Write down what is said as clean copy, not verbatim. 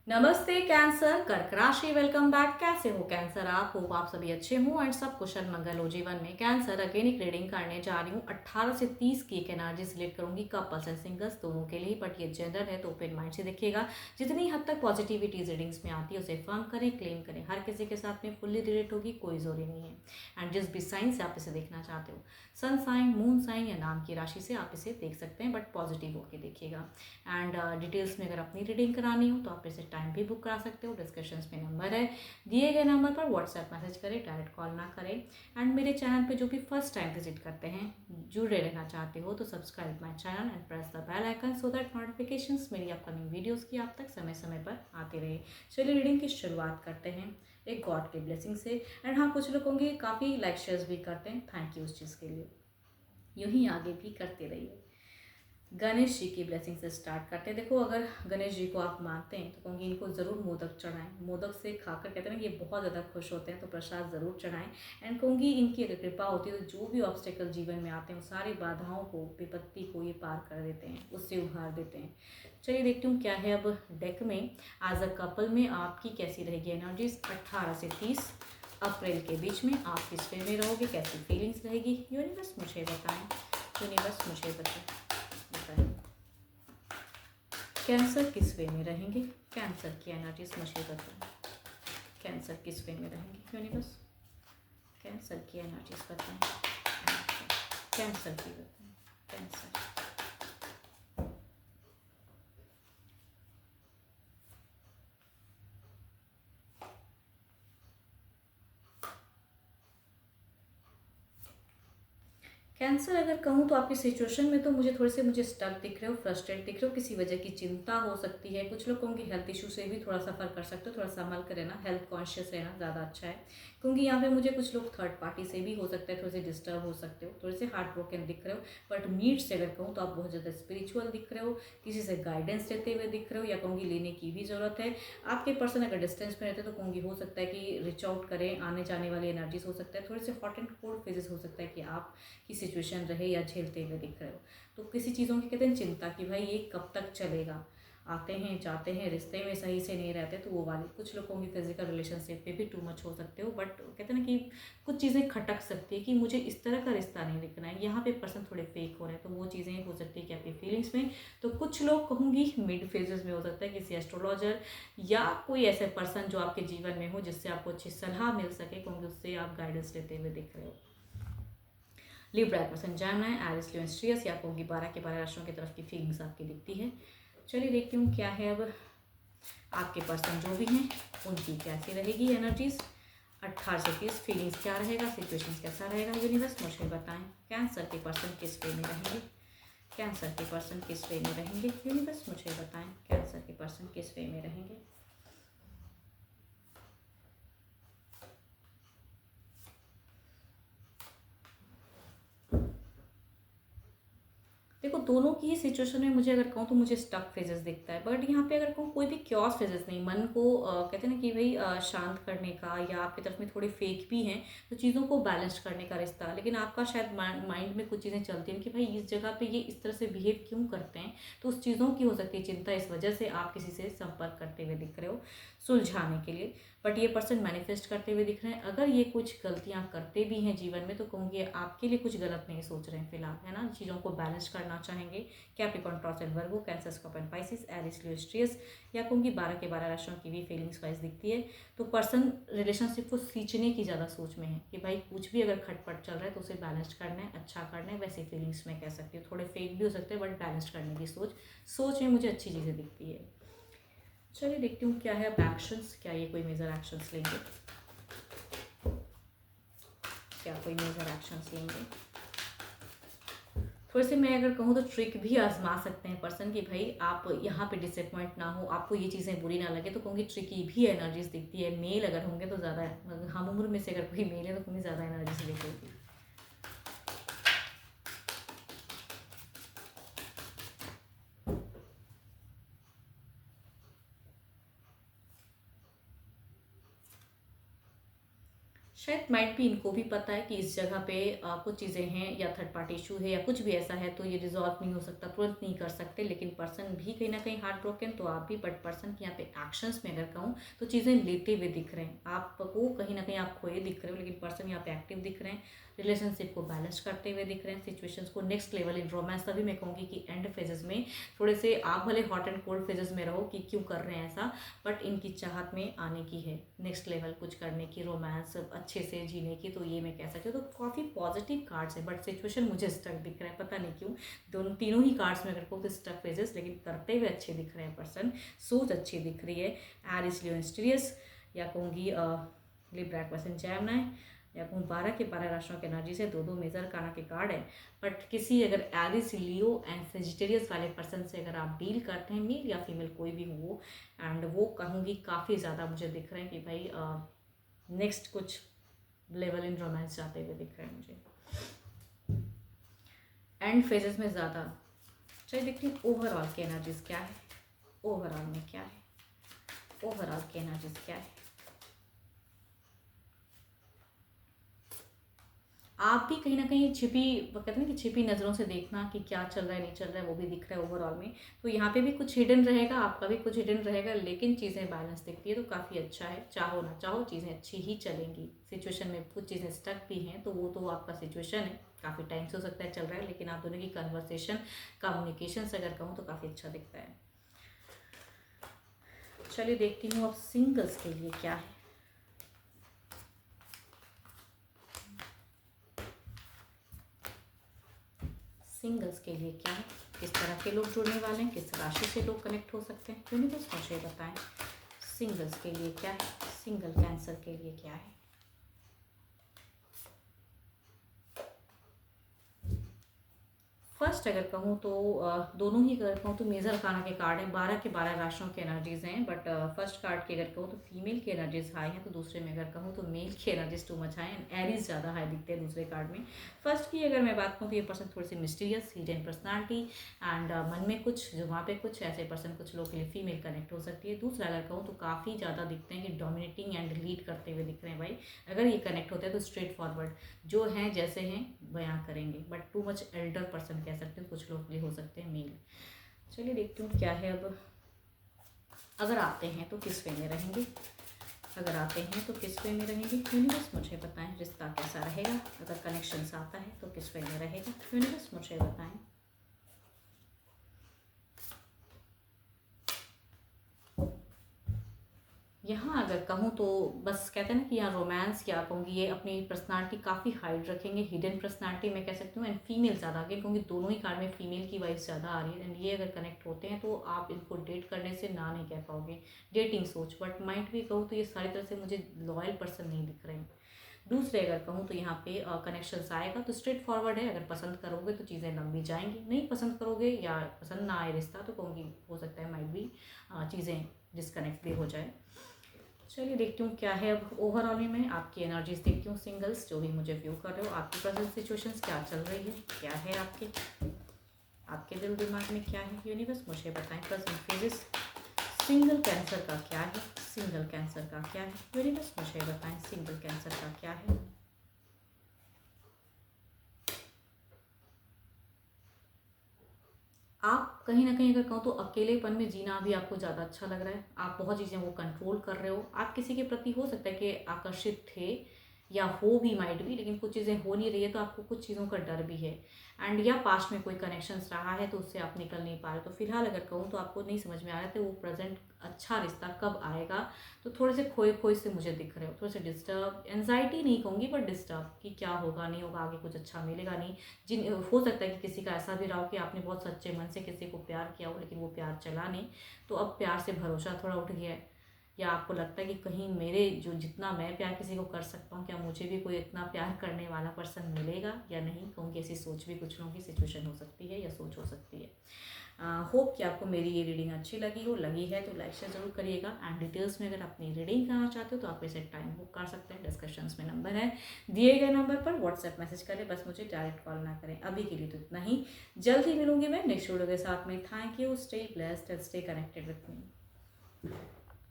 नमस्ते कैंसर, कर्क राशि। Welcome back. कैसे हो कैंसर? आप होप आप सभी अच्छे हों एंड सब कुशल मंगल हो जीवन में। कैंसर अगेन एक रीडिंग करने जा रही हूँ। 18 से 30 की एक एनर्जी सिलेक्ट करूंगी, कपल्स एंड सिंगल्स दोनों के लिए, बट ये जेंडर है तो ओपन माइंड से देखिएगा। जितनी हद तक पॉजिटिविटी रीडिंग्स में आती है उसे फर्म करें, क्लेम करें। हर किसी के साथ में फुल्ली रिलेट होगी, कोई जोरी नहीं है। एंड जिस भी साइन से आप इसे देखना चाहते हो, सन साइन, मून साइन या नाम की राशि से आप इसे देख सकते हैं, बट पॉजिटिव होकर देखिएगा। एंड डिटेल्स में अगर अपनी रीडिंग करानी हो तो आप इसे टाइम भी बुक करा सकते हो। डिस्क्रिप्शन में नंबर है, दिए गए नंबर पर व्हाट्सएप मैसेज करें, डायरेक्ट कॉल ना करें। एंड मेरे चैनल पे जो भी फर्स्ट टाइम विजिट करते हैं, जुड़े रहना चाहते हो तो subscribe my channel and press the bell icon so that notifications मेरी अपकमिंग वीडियोस की आप तक समय समय पर आती रहे। चलिए रीडिंग की शुरुआत करते हैं एक गॉड के ब्लेसिंग से। एंड हाँ, कुछ लोग होंगे काफ़ी लाइक शेयर्स भी करते हैं, थैंक यू उस चीज़ के लिए। यूँ ही आगे भी करते रहिए। गणेश जी की ब्लेसिंग से स्टार्ट करते हैं। देखो, अगर गणेश जी को आप मानते हैं तो कहूँगी इनको ज़रूर मोदक चढ़ाएं। मोदक से खाकर कहते हैं ना, ये बहुत ज़्यादा खुश होते हैं, तो प्रसाद ज़रूर चढ़ाएं। एंड कहूँगी इनकी अगर कृपा होती है तो जो भी ऑब्स्टेकल जीवन में आते हैं, सारी बाधाओं को, विपत्ति को ये पार कर देते हैं, उससे उभार देते हैं। चलिए देखती हूँ क्या है अब डेक में। एज अ कपल में आपकी कैसी रहेगी एनर्जीज 18 से 30 अप्रैल के बीच में। आप किस वे में रहोगे, कैसी फीलिंग्स रहेगी, यूनिवर्स मुझे बताएं। यूनिवर्स मुझे बताएं। कैंसर किस वे में रहेंगे, कैंसर की एनर्जीज मुझे बताएं। कैंसर किस वे में रहेंगे यूनिवर्स, कैंसर की एनर्जीज बताएं। कैंसर की बताएं। कैंसर कैंसर अगर कहूँ तो आपकी सिचुएशन में तो मुझे स्टक दिख रहे हो, फ्रस्ट्रेट दिख रहे हो, किसी वजह की चिंता हो सकती है। कुछ लोग कहूँगी हेल्थ इशू से भी थोड़ा सफ़र कर सकते हो, थोड़ा संभल कर रहना, हेल्थ कॉन्शियस रहना ज़्यादा अच्छा है। क्योंकि यहाँ पे मुझे कुछ लोग थर्ड पार्टी से भी हो सकता है, थोड़े से डिस्टर्ब हो सकते हो, थोड़े से हार्ट ब्रोकन दिख रहे हो। बट मीट से अगर कहूँ तो आप बहुत ज़्यादा स्पिरिचुअल दिख रहे हो, किसी से गाइडेंस लेते हुए दिख रहे हो, या कहूँगी लेने की भी ज़रूरत है। आपके पर्सन अगर डिस्टेंस में रहते हैं तो कहूँगी हो सकता है कि रीच आउट करें, आने जाने वाली एनर्जीज हो सकता है। थोड़े से हॉट एंड कोल्ड फेजेस हो सकता है कि आप की सिचुएशन रहे या झेलते हुए दिख रहे हो। तो किसी चीज़ों की कहते हैं चिंता कि भाई ये कब तक चलेगा, आते हैं जाते हैं, रिश्ते में सही से नहीं रहते, तो वो वाले कुछ लोगों की फिजिकल रिलेशनशिप पे भी टू मच हो सकते हो। बट कहते हैं ना कि कुछ चीज़ें खटक सकती है कि मुझे इस तरह का रिश्ता नहीं दिखना है, यहाँ पे पर्सन थोड़े फेक हो रहे हैं, तो वो चीज़ें हो सकती है कि आपकी फीलिंग्स में। तो कुछ लोग कहूँगी मिड फेजेस में हो सकता है, किसी एस्ट्रोलॉजर या कोई ऐसे पर्सन जो आपके जीवन में हो जिससे आपको अच्छी सलाह मिल सके, कहूँगी उससे आप गाइडेंस लेते हुए दिख रहे हो। लिब्रा पर्सन जानना है, एरिस लियो स्ट्रियस या होगी 12 के 12 राशियों की तरफ की फीलिंग्स आपकी दिखती है। चलिए देखती हूँ क्या है अब आपके पर्सन जो भी हैं उनकी कैसी रहेगी एनर्जीज 18 से 30। फीलिंग्स क्या रहेगा, सिचुएशन कैसा रहेगा, यूनिवर्स मुझे बताएं। कैंसर के पर्सन किस वे में रहेंगे, कैंसर के पर्सन किस वे में रहेंगे, यूनिवर्स मुझे बताएं। कैंसर के पर्सन किस वे में रहेंगे। देखो, दोनों की ही सिचुएशन में मुझे अगर कहूँ तो मुझे स्टक फेजेस दिखता है। बट यहाँ पे अगर कहूँ कोई भी क्योस फेजेस नहीं, मन को कहते हैं ना कि भाई शांत करने का, या आपकी तरफ में थोड़े फेक भी हैं तो चीज़ों को बैलेंस करने का रिश्ता। लेकिन आपका शायद माइंड में कुछ चीज़ें चलती हैं कि भाई इस जगह पे ये इस तरह से बिहेव क्यों करते हैं, तो उस चीज़ों की हो सकती है चिंता, इस वजह से आप किसी से संपर्क करते हुए दिख रहे हो सुलझाने के लिए। बट ये पर्सन मैनिफेस्ट करते हुए दिख रहे हैं। अगर ये कुछ गलतियां करते भी हैं जीवन में तो कहूँगी आपके लिए कुछ गलत नहीं सोच रहे हैं फिलहाल, है ना। चीज़ों को बैलेंस करना चाहेंगे। Capricorn, Taurus and Virgo, Cancer, Scorpio and Pisces, Aries, Leo, स्ट्रियस या कहूँगी 12 के 12 राशियों की भी फीलिंग्स वाइज दिखती है। तो पर्सन रिलेशनशिप को सींचने की ज़्यादा सोच में है कि भाई कुछ भी अगर खटपट चल रहा है तो उसे बैलेंस करना है, अच्छा करना है। वैसे फीलिंग्स में कह सकती हूँ, थोड़े फेक भी हो सकते हैं बट बैलेंस करने की सोच में मुझे अच्छी चीज़ें दिखती है। चलिए देखती हूँ क्या है अब एक्शंस, क्या ये कोई मेजर एक्शंस लेंगे, क्या कोई मेजर एक्शंस लेंगे। थोड़े से मैं अगर कहूँ तो ट्रिक भी आजमा सकते हैं पर्सन की भाई आप यहाँ पे डिसअपॉइंट ना हो, आपको ये चीज़ें बुरी ना लगे, तो कहूँगी ट्रिकी भी एनर्जीज दिखती है। मेल अगर होंगे तो ज़्यादा, हम उम्र में से अगर कोई मेल है तो कहूँगी ज़्यादा एनर्जीज दिखेगी। शायद माइट भी इनको भी पता है कि इस जगह पे कुछ चीज़ें हैं या थर्ड पार्टी इशू है या कुछ भी ऐसा है, तो ये रिजॉल्व नहीं हो सकता, तुरंत नहीं कर सकते। लेकिन पर्सन भी कहीं ना कहीं हार्ट ब्रोकन, तो आप भी, बट पर्सन के यहाँ पे एक्शंस में अगर कहूँ तो चीज़ें लेते हुए दिख रहे हैं आपको, कहीं ना कहीं आप खोए दिख रहे हो, लेकिन पर्सन यहाँ पे एक्टिव दिख रहे हैं, रिलेशनशिप को बैलेंस करते हुए दिख रहे हैं, सिचुएशंस को नेक्स्ट लेवल इन रोमांस। तभी मैं कहूँगी कि एंड फेजेस में थोड़े से आप भले हॉट एंड कोल्ड फेजेस में रहो कि क्यों कर रहे हैं ऐसा, बट इनकी चाहत में आने की है, नेक्स्ट लेवल कुछ करने की, रोमांस अच्छे से जीने की, तो ये मैं कह सकती हूँ। तो काफ़ी पॉजिटिव कार्ड्स है, बट सिचुएशन मुझे स्टक दिख रहा है, पता नहीं क्यों। दोनों तीनों ही कार्ड्स में अगर कहूँ तो स्टक फेजेस, लेकिन करते हुए अच्छे दिख रहे हैं पर्सन, सोच अच्छी दिख रही है। एरिस लियो मिस्टीरियस, या कहूँगी लिब्रा पर्सन जैमनाई, या कहूँ 12 के 12 राशियों की एनर्जी से दो मेजर काना के कार्ड है। बट किसी अगर एरिस लियो एंड सेजिटेरियस वाले पर्सन से अगर आप डील करते हैं, मेल या फीमेल कोई भी हो, एंड वो कहूँगी काफ़ी ज़्यादा मुझे दिख रहे हैं कि भाई नेक्स्ट कुछ लेवल इन रोमांस जाते हुए दिख रहे हैं मुझे एंड फेजेस में ज़्यादा। चलिए देखती हूँ ओवरऑल की एनर्जीज क्या है, ओवरऑल में क्या है, ओवरऑल की एनर्जीज क्या है। आप भी कहीं ना कहीं छिपी, वो कहते हैं ना कि छिपी नज़रों से देखना कि क्या चल रहा है नहीं चल रहा है, वो भी दिख रहा है ओवरऑल में। तो यहाँ पे भी कुछ हिडन रहेगा, आपका भी कुछ हिडन रहेगा, लेकिन चीज़ें बैलेंस दिखती है, तो काफ़ी अच्छा है। चाहो ना चाहो चीज़ें अच्छी ही चलेंगी। सिचुएशन में कुछ चीज़ें स्टक भी हैं, तो वो तो आपका सिचुएशन है, काफ़ी टाइम से हो सकता है चल रहा है, लेकिन आप दोनों की कन्वर्सेशन, कम्युनिकेशन से अगर कहूँ तो काफ़ी अच्छा दिखता है। चलिए देखती हूँ अब सिंगल्स के लिए क्या है। सिंगल्स के लिए क्या है, किस तरह के लोग जुड़ने वाले हैं, किस राशि से लोग कनेक्ट हो सकते हैं, यूनिवर्स मुझे बताएं। सिंगल्स के लिए क्या है, सिंगल कैंसर के लिए क्या है। फर्स्ट अगर कहूँ तो दोनों ही अगर कहूँ तो मेजर काना के कार्ड हैं, 12 के 12 राशियों की एनर्जीज हैं। बट फर्स्ट कार्ड की अगर कहूँ तो फीमेल की एनर्जीज हाई हैं, तो दूसरे में अगर कहूँ तो मेल की energies too much high and Aries ज़्यादा हाई दिखते हैं दूसरे कार्ड में। फर्स्ट की अगर मैं बात करूँ तो ये पर्सन थोड़ी सी मिस्टीरियस, हिडन पर्सनालिटी एंड मन में कुछ, जो वहाँ पे कुछ ऐसे पर्सन कुछ लोग के लिए फीमेल कनेक्ट हो सकती है। दूसरा अगर कहूँ तो काफ़ी ज़्यादा दिखते हैं कि डोमिनेटिंग एंड लीड करते हुए दिख रहे हैं भाई। अगर ये कनेक्ट होते हैं तो स्ट्रेट फॉरवर्ड, जो हैं जैसे हैं बयां करेंगे, but too much Elder person कह सकते हैं, कुछ लोग के लिए हो सकते हैं मेल। चलिए देखती हूँ क्या है अब। अगर आते हैं तो किस वे में रहेंगे, अगर आते हैं तो किस वे में रहेंगे, यूनिवर्स मुझे बताएं रिश्ता कैसा रहेगा। अगर कनेक्शन आता है तो किस वे में रहेगा, यूनिवर्स मुझे बताएं। यहाँ अगर कहूँ तो बस कहते हैं ना कि यहाँ रोमांस, क्या कहूँगी, ये अपनी पर्सनालिटी काफ़ी हाइड रखेंगे, हिडन पर्सनालिटी मैं कह सकती हूँ, एंड फीमेल ज़्यादा आगे कहूँगी, दोनों ही कार्ड में फीमेल की वाइफ ज़्यादा आ रही है। एंड ये अगर कनेक्ट होते हैं तो आप इनको डेट करने से ना नहीं कह पाओगे, डेटिंग सोच। बट माइंड भी कहूँ तो ये सारी तरह से मुझे लॉयल पर्सन नहीं दिख रहे हैं। दूसरे अगर कहूँ तो यहाँ पे कनेक्शंस आएगा तो स्ट्रेट फॉरवर्ड है, अगर पसंद करोगे तो चीज़ें लंबी जाएंगी, नहीं पसंद करोगे या पसंद ना आए रिश्ता तो कहूँगी हो सकता है माइट भी चीज़ें डिस्कनेक्ट भी हो जाए। चलिए देखती हूँ क्या है अब ओवरऑल में। मैं आपकी एनर्जीज देखती हूँ सिंगल्स, जो भी मुझे व्यू कर रहे हो, आपकी प्रेजेंट सिचुएशंस क्या चल रही है, क्या है आपके दिल दिमाग में क्या है, यूनिवर्स मुझे बताएं। प्रेजेंट फेजेस सिंगल कैंसर का क्या है, सिंगल कैंसर का क्या है, यूनिवर्स मुझे बताएं सिंगल कैंसर का क्या है। आप कहीं ना कहीं अगर कहूँ तो अकेलेपन में जीना भी आपको ज़्यादा अच्छा लग रहा है, आप बहुत चीज़ें वो कंट्रोल कर रहे हो, आप किसी के प्रति हो सकता है कि आकर्षित थे या हो भी, माइट भी, लेकिन कुछ चीज़ें हो नहीं रही है तो आपको कुछ चीज़ों का डर भी है। एंड या पास्ट में कोई कनेक्शंस रहा है तो उससे आप निकल नहीं पा रहे, तो फिलहाल अगर कहूँ तो आपको नहीं समझ में आ रहा था वो प्रेजेंट अच्छा रिश्ता कब आएगा। तो थोड़े से खोए खोए से मुझे दिख रहे हो, थोड़े से डिस्टर्ब, एनजाइटी नहीं कहूँगी बट डिस्टर्ब कि क्या होगा नहीं होगा, आगे कुछ अच्छा मिलेगा नहीं। जिन हो सकता है कि किसी का ऐसा भी रहा हो कि आपने बहुत सच्चे मन से किसी को प्यार किया हो, लेकिन वो प्यार चला नहीं, तो अब प्यार से भरोसा थोड़ा उठ गया है, या आपको लगता है कि कहीं मेरे जो जितना मैं प्यार किसी को कर सकता हूँ, क्या मुझे भी कोई इतना प्यार करने वाला पर्सन मिलेगा या नहीं, कहूँगी ऐसी सोच भी कुछ लोगों की सिचुएशन हो सकती है या सोच हो सकती है। होप कि आपको मेरी ये रीडिंग अच्छी लगी हो, लगी है तो लाइक शेयर जरूर करिएगा। एंड डिटेल्स में अगर अपनी रीडिंग कराना चाहते हो तो आप इसे टाइम बुक कर सकते हैं, डिस्कशंस में नंबर है, दिए गए नंबर पर व्हाट्सएप मैसेज करें, बस मुझे डायरेक्ट कॉल ना करें। अभी के लिए तो इतना ही, जल्द ही मिलूंगी मैं नेक्स्ट वीडियो के साथ में। Thank you, stay blessed and stay connected with me.